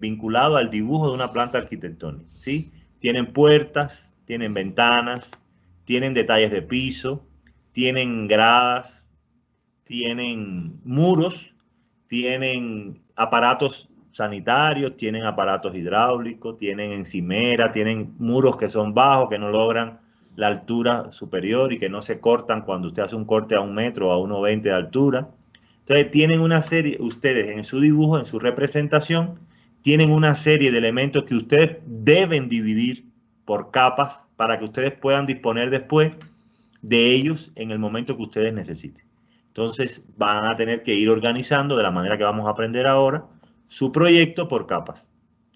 vinculado al dibujo de una planta arquitectónica, ¿sí? Tienen puertas, tienen ventanas, tienen detalles de piso, tienen gradas, tienen muros, tienen aparatos sanitarios, tienen aparatos hidráulicos, tienen encimera, tienen muros que son bajos, que no logran la altura superior y que no se cortan cuando usted hace un corte a 1 metro o a 1,20 de altura. Entonces tienen una serie, ustedes en su dibujo, en su representación, tienen una serie de elementos que ustedes deben dividir por capas para que ustedes puedan disponer después de ellos en el momento que ustedes necesiten. Entonces van a tener que ir organizando de la manera que vamos a aprender ahora su proyecto por capas.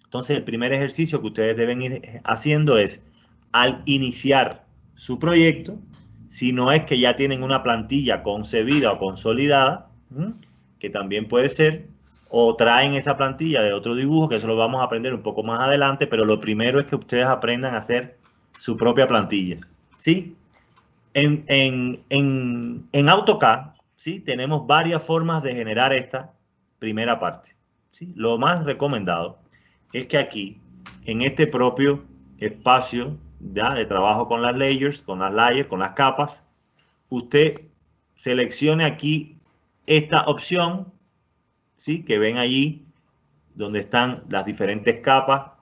Entonces el primer ejercicio que ustedes deben ir haciendo es, al iniciar su proyecto, si no es que ya tienen una plantilla concebida o consolidada, que también puede ser, o traen esa plantilla de otro dibujo, que eso lo vamos a aprender un poco más adelante, pero lo primero es que ustedes aprendan a hacer su propia plantilla, ¿sí? En AutoCAD, ¿sí? Tenemos varias formas de generar esta primera parte, ¿sí? Lo más recomendado es que aquí, en este propio espacio ya de trabajo con las layers, con las capas, usted seleccione aquí esta opción, ¿sí? Que ven allí donde están las diferentes capas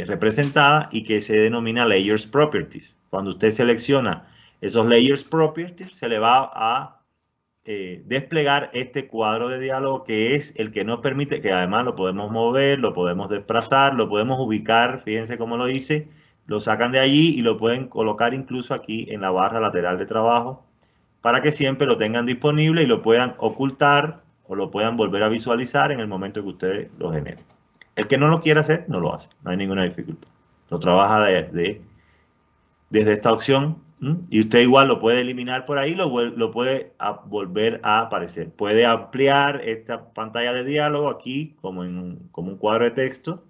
representadas y que se denomina Layers Properties. Cuando usted selecciona esos Layers Properties, se le va a desplegar este cuadro de diálogo que es el que nos permite, que además lo podemos mover, lo podemos desplazar, lo podemos ubicar, fíjense cómo lo hice, lo sacan de allí y lo pueden colocar incluso aquí en la barra lateral de trabajo para que siempre lo tengan disponible y lo puedan ocultar o lo puedan volver a visualizar en el momento que ustedes lo generen. El que no lo quiera hacer, no lo hace, no hay ninguna dificultad. Lo trabaja desde esta opción y usted igual lo puede eliminar por ahí, lo puede volver a aparecer. Puede ampliar esta pantalla de diálogo aquí como un cuadro de texto,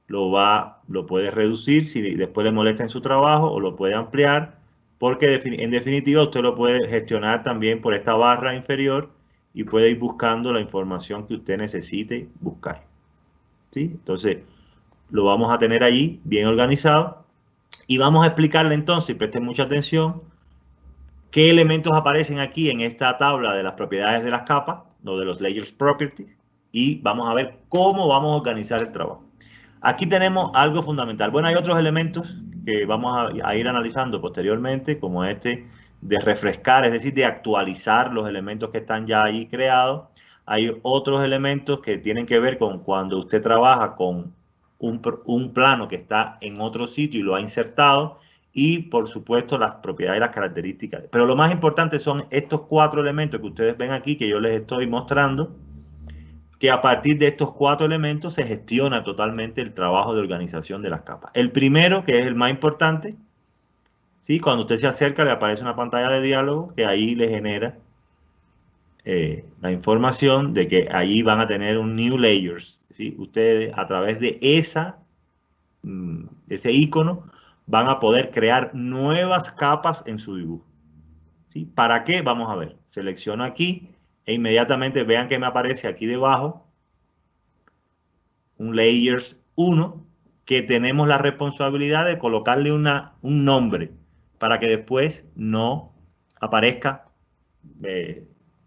lo puede reducir si después le molesta en su trabajo o lo puede ampliar, porque en definitiva usted lo puede gestionar también por esta barra inferior y puede ir buscando la información que usted necesite buscar, ¿sí? Entonces lo vamos a tener allí bien organizado y vamos a explicarle entonces, presten mucha atención, qué elementos aparecen aquí en esta tabla de las propiedades de las capas o de los layers properties y vamos a ver cómo vamos a organizar el trabajo. Aquí tenemos algo fundamental. Bueno, hay otros elementos que vamos a ir analizando posteriormente, como este de refrescar, es decir, de actualizar los elementos que están ya ahí creados. Hay otros elementos que tienen que ver con cuando usted trabaja con un plano que está en otro sitio y lo ha insertado, y por supuesto las propiedades y las características. Pero lo más importante son estos 4 elementos que ustedes ven aquí, que yo les estoy mostrando, que a partir de estos 4 elementos se gestiona totalmente el trabajo de organización de las capas. El primero, que es el más importante, ¿sí? Cuando usted se acerca le aparece una pantalla de diálogo que ahí le genera la información de que ahí van a tener un New Layers, ¿sí? Ustedes a través de ese icono van a poder crear nuevas capas en su dibujo, ¿sí? ¿Para qué? Vamos a ver. Selecciono aquí e inmediatamente vean que me aparece aquí debajo un Layers 1 que tenemos la responsabilidad de colocarle un nombre para que después no aparezca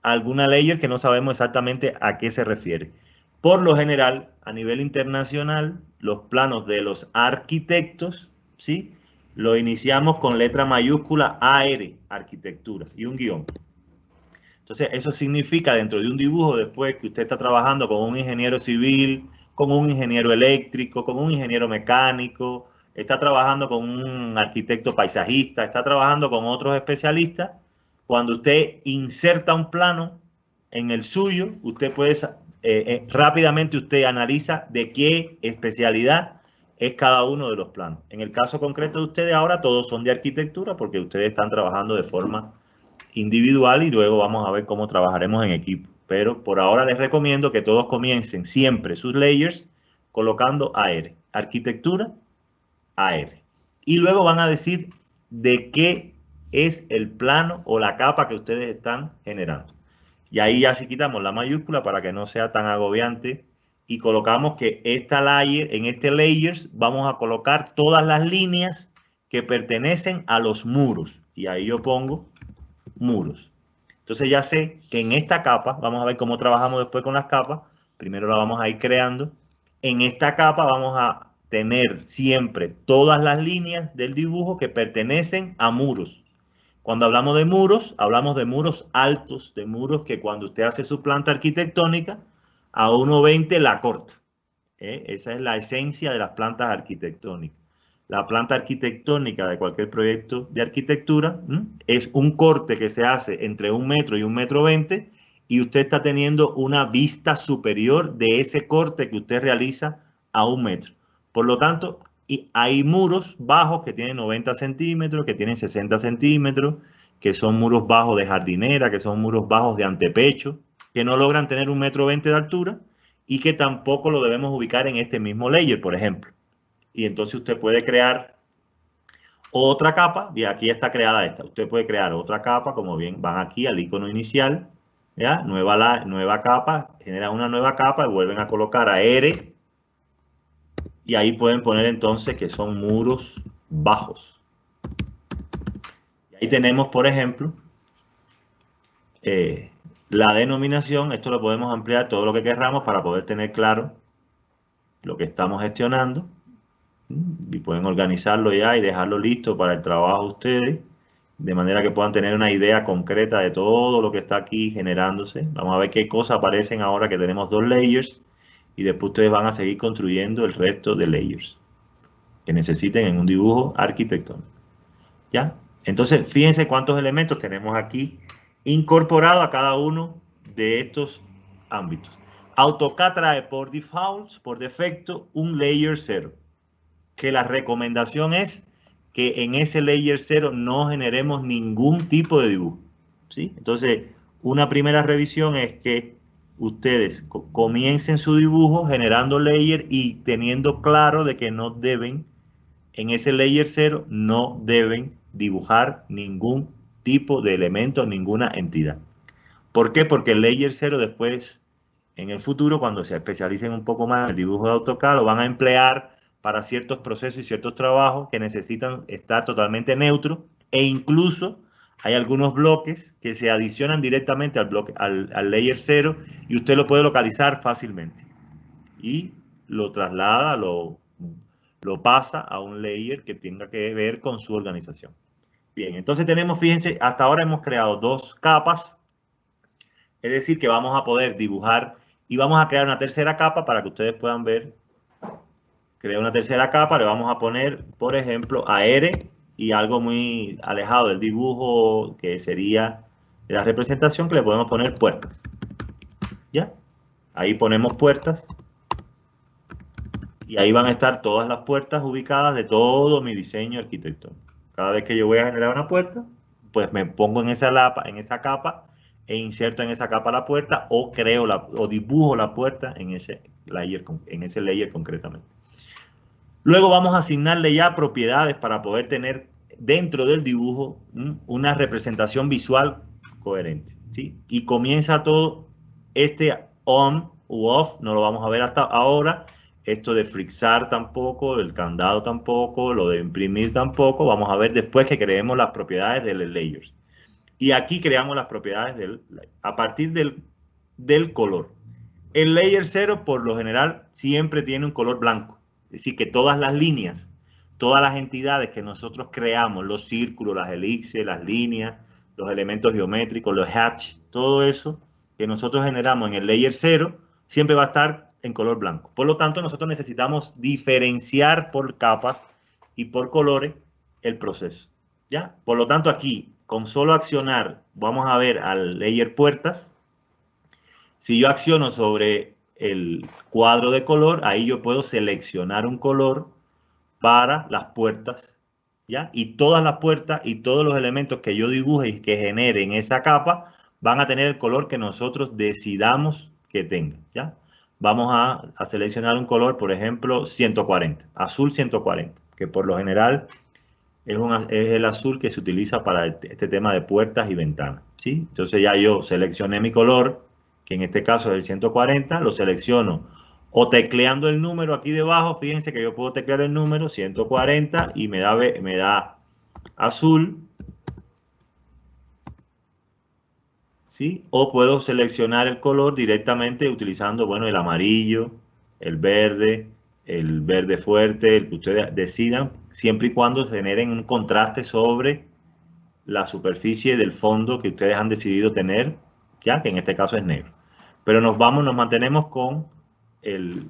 alguna layer que no sabemos exactamente a qué se refiere. Por lo general, a nivel internacional, los planos de los arquitectos, ¿sí? Lo iniciamos con letra mayúscula AR, arquitectura, y un guión. Entonces, eso significa dentro de un dibujo, después que usted está trabajando con un ingeniero civil, con un ingeniero eléctrico, con un ingeniero mecánico, está trabajando con un arquitecto paisajista, está trabajando con otros especialistas. Cuando usted inserta un plano en el suyo, usted puede rápidamente usted analiza de qué especialidad es cada uno de los planos. En el caso concreto de ustedes ahora todos son de arquitectura porque ustedes están trabajando de forma individual y luego vamos a ver cómo trabajaremos en equipo. Pero por ahora les recomiendo que todos comiencen siempre sus layers colocando AR, arquitectura, AR. Y luego van a decir de qué es el plano o la capa que ustedes están generando. Y ahí ya sí quitamos la mayúscula para que no sea tan agobiante y colocamos que en este layers vamos a colocar todas las líneas que pertenecen a los muros. Y ahí yo pongo muros. Entonces ya sé que en esta capa, vamos a ver cómo trabajamos después con las capas. Primero la vamos a ir creando. En esta capa vamos a tener siempre todas las líneas del dibujo que pertenecen a muros. Cuando hablamos de muros altos, de muros que cuando usted hace su planta arquitectónica, a 1,20 la corta. Esa es la esencia de las plantas arquitectónicas. La planta arquitectónica de cualquier proyecto de arquitectura es un corte que se hace entre 1 metro y 1,20 m y usted está teniendo una vista superior de ese corte que usted realiza a 1 metro. Por lo tanto, hay muros bajos que tienen 90 centímetros, que tienen 60 centímetros, que son muros bajos de jardinera, que son muros bajos de antepecho, que no logran tener 1,20 m de altura y que tampoco lo debemos ubicar en este mismo layer, por ejemplo. Y entonces usted puede crear otra capa, y aquí ya está creada esta. Usted puede crear otra capa, como bien, van aquí al icono inicial, ¿ya? Nueva capa, genera una nueva capa y vuelven a colocar a R. Y ahí pueden poner entonces que son muros bajos. Y ahí tenemos, por ejemplo, la denominación. Esto lo podemos ampliar todo lo que querramos para poder tener claro lo que estamos gestionando. Y pueden organizarlo ya y dejarlo listo para el trabajo de ustedes, de manera que puedan tener una idea concreta de todo lo que está aquí generándose. Vamos a ver qué cosas aparecen ahora que tenemos 2 layers y después ustedes van a seguir construyendo el resto de layers que necesiten en un dibujo arquitectónico. ¿Ya? Entonces, fíjense cuántos elementos tenemos aquí incorporados a cada uno de estos ámbitos. AutoCAD trae por default, por defecto, un layer 0. Que la recomendación es que en ese layer 0 no generemos ningún tipo de dibujo, ¿sí? Entonces, una primera revisión es que ustedes comiencen su dibujo generando layer y teniendo claro de que no deben, en ese layer 0, no deben dibujar ningún tipo de elemento, ninguna entidad. ¿Por qué? Porque el layer 0 después, en el futuro, cuando se especialicen un poco más en el dibujo de AutoCAD, lo van a emplear para ciertos procesos y ciertos trabajos que necesitan estar totalmente neutros, e incluso hay algunos bloques que se adicionan directamente al layer 0 y usted lo puede localizar fácilmente y lo traslada, lo pasa a un layer que tenga que ver con su organización. Bien, entonces tenemos, fíjense, hasta ahora hemos creado 2 capas, es decir, que vamos a poder dibujar y vamos a crear una tercera capa para que ustedes puedan ver. Crea una tercera capa, le vamos a poner, por ejemplo, AR y algo muy alejado del dibujo que sería de la representación, que le podemos poner puertas. ¿Ya? Ahí ponemos puertas y ahí van a estar todas las puertas ubicadas de todo mi diseño arquitectónico. Cada vez que yo voy a generar una puerta, pues me pongo en esa capa e inserto en esa capa la puerta o dibujo la puerta en ese layer concretamente. Luego vamos a asignarle ya propiedades para poder tener dentro del dibujo una representación visual coherente, ¿sí? Y comienza todo este on u off, no lo vamos a ver hasta ahora. Esto de fixar tampoco, el candado tampoco, lo de imprimir tampoco. Vamos a ver después que creemos las propiedades del layers. Y aquí creamos las propiedades a partir del color. El layer 0 por lo general siempre tiene un color blanco. Es decir, que todas las líneas, todas las entidades que nosotros creamos, los círculos, las elipses, las líneas, los elementos geométricos, los hatch, todo eso que nosotros generamos en el layer 0, siempre va a estar en color blanco. Por lo tanto, nosotros necesitamos diferenciar por capas y por colores el proceso, ¿ya? Por lo tanto, aquí, con solo accionar, vamos a ver al layer puertas. Si yo acciono sobre el cuadro de color, ahí yo puedo seleccionar un color para las puertas, ¿ya? Y todas las puertas y todos los elementos que yo dibuje y que genere en esa capa van a tener el color que nosotros decidamos que tengan, ¿ya? Vamos a seleccionar un color, por ejemplo, 140, azul 140, que por lo general es el azul que se utiliza para este tema de puertas y ventanas, ¿sí? Entonces ya yo seleccioné mi color, que en este caso es el 140, lo selecciono O tecleando el número aquí debajo, fíjense que yo puedo teclear el número 140 y me da azul. ¿Sí? O puedo seleccionar el color directamente utilizando, bueno, el amarillo, el verde fuerte, el que ustedes decidan, siempre y cuando generen un contraste sobre la superficie del fondo que ustedes han decidido tener, ya que en este caso es negro. Pero nos mantenemos con el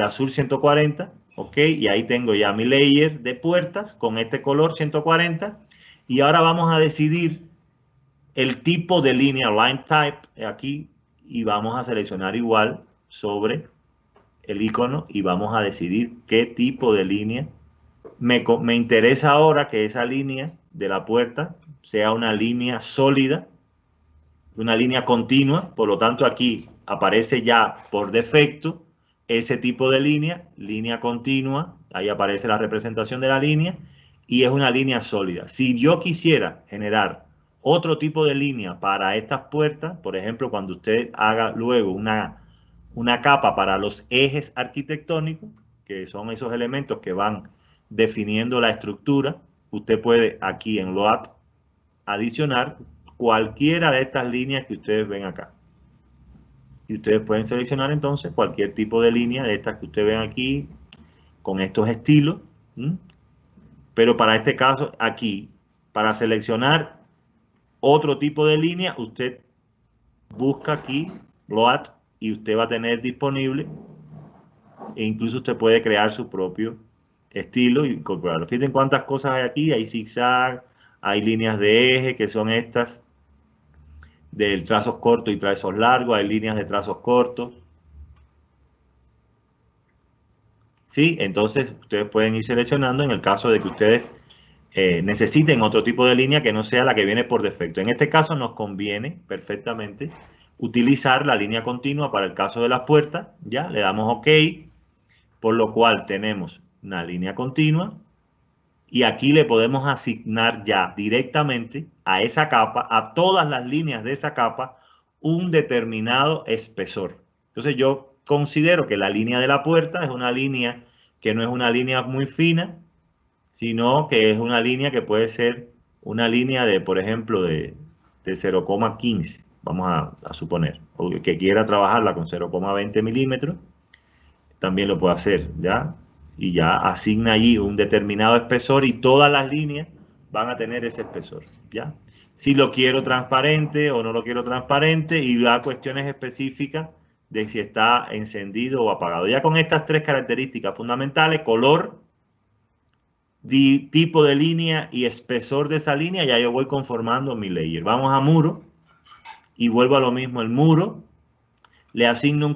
azul 140, ¿ok? Y ahí tengo ya mi layer de puertas con este color 140. Y ahora vamos a decidir el tipo de línea, line type, aquí, y vamos a seleccionar igual sobre el icono y vamos a decidir qué tipo de línea. Me interesa ahora que esa línea de la puerta sea una línea sólida, una línea continua, por lo tanto aquí aparece ya por defecto ese tipo de línea continua, ahí aparece la representación de la línea y es una línea sólida. Si yo quisiera generar otro tipo de línea para estas puertas, por ejemplo, cuando usted haga luego una capa para los ejes arquitectónicos, que son esos elementos que van definiendo la estructura, usted puede aquí en Load adicionar cualquiera de estas líneas que ustedes ven acá. Y ustedes pueden seleccionar entonces cualquier tipo de línea de estas que ustedes ven aquí con estos estilos. Pero para este caso aquí, para seleccionar otro tipo de línea, usted busca aquí Load y usted va a tener disponible e incluso usted puede crear su propio estilo y incorporarlo. Fíjense cuántas cosas hay aquí. Hay zigzag, hay líneas de eje que son estas de trazos cortos y trazos largos, hay líneas de trazos cortos. ¿Sí? Entonces ustedes pueden ir seleccionando en el caso de que ustedes necesiten otro tipo de línea que no sea la que viene por defecto. En este caso nos conviene perfectamente utilizar la línea continua para el caso de las puertas. Ya le damos OK, por lo cual tenemos una línea continua y aquí le podemos asignar ya directamente a esa capa, a todas las líneas de esa capa, un determinado espesor. Entonces yo considero que la línea de la puerta es una línea que no es una línea muy fina, sino que es una línea que puede ser una línea de, por ejemplo, de 0,15, vamos a suponer, o que quiera trabajarla con 0,20 milímetros, también lo puede hacer, ¿ya? Y ya asigna allí un determinado espesor y todas las líneas van a tener ese espesor, ¿ya? Si lo quiero transparente o no lo quiero transparente y da cuestiones específicas de si está encendido o apagado. Ya con estas tres características fundamentales, color, tipo de línea y espesor de esa línea, ya yo voy conformando mi layer. Vamos a muro y vuelvo a lo mismo, el muro, le asigno un color